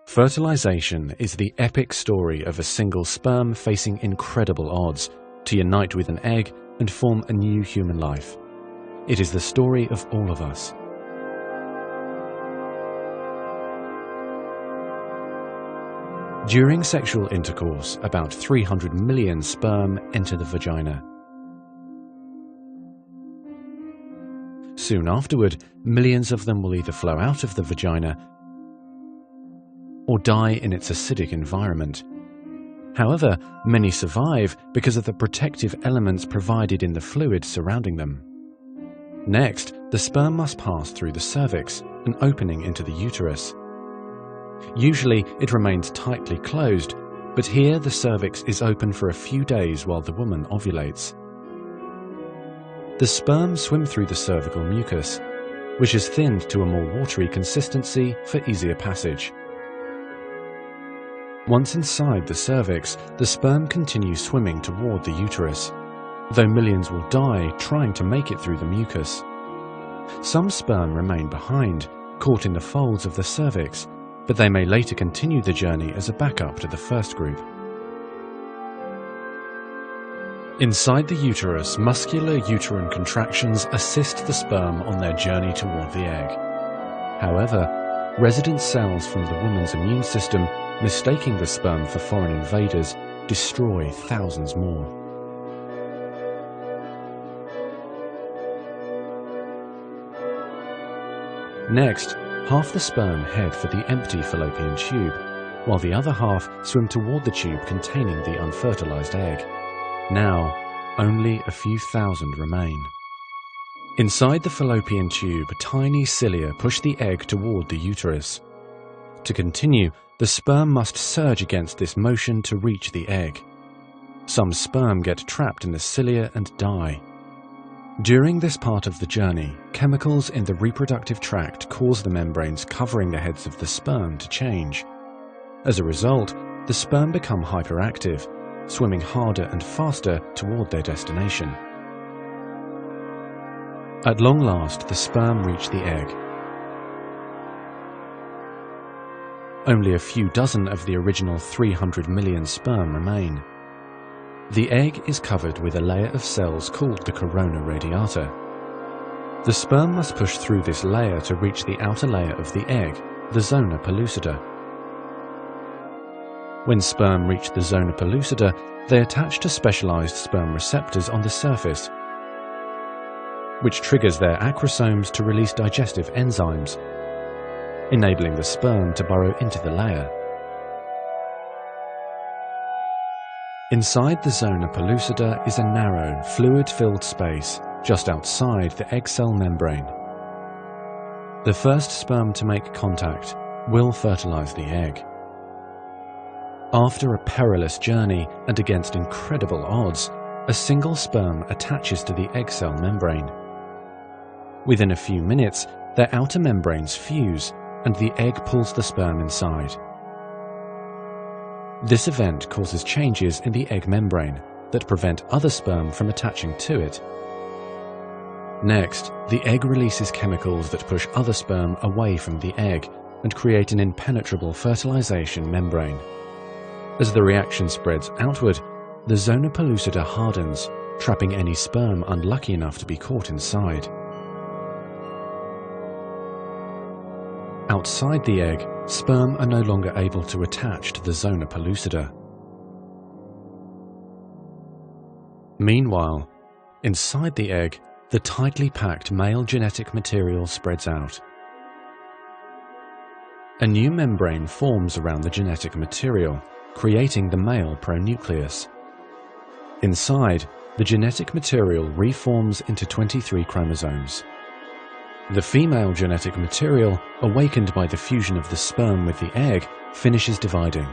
Fertilization is the epic story of a single sperm facing incredible odds to unite with an egg and form a new human life. It is the story of all of us. During sexual intercourse, about 300 million sperm enter the vagina. Soon afterward, millions of them will either flow out of the vagina or die in its acidic environment. However, many survive because of the protective elements provided in the fluid surrounding them. Next, the sperm must pass through the cervix, an opening into the uterus. Usually, it remains tightly closed, but here the cervix is open for a few days while the woman ovulates. The sperm swim through the cervical mucus, which is thinned to a more watery consistency for easier passage. Once inside the cervix, the sperm continues swimming toward the uterus, though millions will die trying to make it through the mucus. Some sperm remain behind, caught in the folds of the cervix, but they may later continue the journey as a backup to the first group. Inside the uterus, muscular uterine contractions assist the sperm on their journey toward the egg. However, resident cells from the woman's immune system, mistaking the sperm for foreign invaders, destroy thousands more. Next, half the sperm head for the empty fallopian tube, while the other half swim toward the tube containing the unfertilized egg. Now, only a few thousand remain. Inside the fallopian tube, tiny cilia push the egg toward the uterus. To continue, the sperm must surge against this motion to reach the egg. Some sperm get trapped in the cilia and die. During this part of the journey, chemicals in the reproductive tract cause the membranes covering the heads of the sperm to change. As a result, the sperm become hyperactive, swimming harder and faster toward their destination. At long last, the sperm reach the egg. Only a few dozen of the original 300 million sperm remain. The egg is covered with a layer of cells called the corona radiata. The sperm must push through this layer to reach the outer layer of the egg, the zona pellucida. When sperm reach the zona pellucida, they attach to specialized sperm receptors on the surface, which triggers their acrosomes to release digestive enzymes, enabling the sperm to burrow into the layer. Inside the zona pellucida is a narrow, fluid-filled space just outside the egg cell membrane. The first sperm to make contact will fertilize the egg. After a perilous journey and against incredible odds, a single sperm attaches to the egg cell membrane. Within a few minutes, their outer membranes fuse and the egg pulls the sperm inside. This event causes changes in the egg membrane that prevent other sperm from attaching to it. Next, the egg releases chemicals that push other sperm away from the egg and create an impenetrable fertilization membrane. As the reaction spreads outward, the zona pellucida hardens, trapping any sperm unlucky enough to be caught inside. Outside the egg, sperm are no longer able to attach to the zona pellucida. Meanwhile, inside the egg, the tightly packed male genetic material spreads out. A new membrane forms around the genetic material, creating the male pronucleus. Inside, the genetic material reforms into 23 chromosomes. The female genetic material, awakened by the fusion of the sperm with the egg, finishes dividing,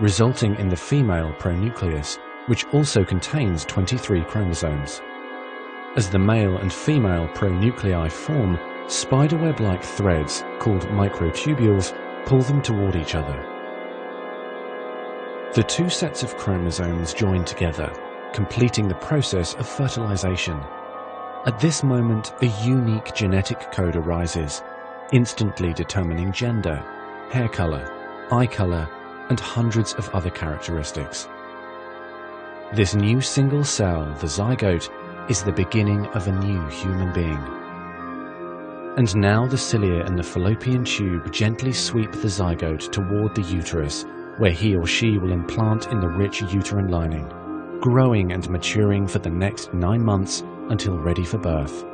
resulting in the female pronucleus, which also contains 23 chromosomes. As the male and female pronuclei form, spiderweb-like threads, called microtubules, pull them toward each other. The two sets of chromosomes join together, completing the process of fertilization. At this moment, a unique genetic code arises, instantly determining gender, hair color, eye color, and hundreds of other characteristics. This new single cell, the zygote, is the beginning of a new human being. And now the cilia in the fallopian tube gently sweep the zygote toward the uterus, where he or she will implant in the rich uterine lining, growing and maturing for the next 9 months until ready for birth.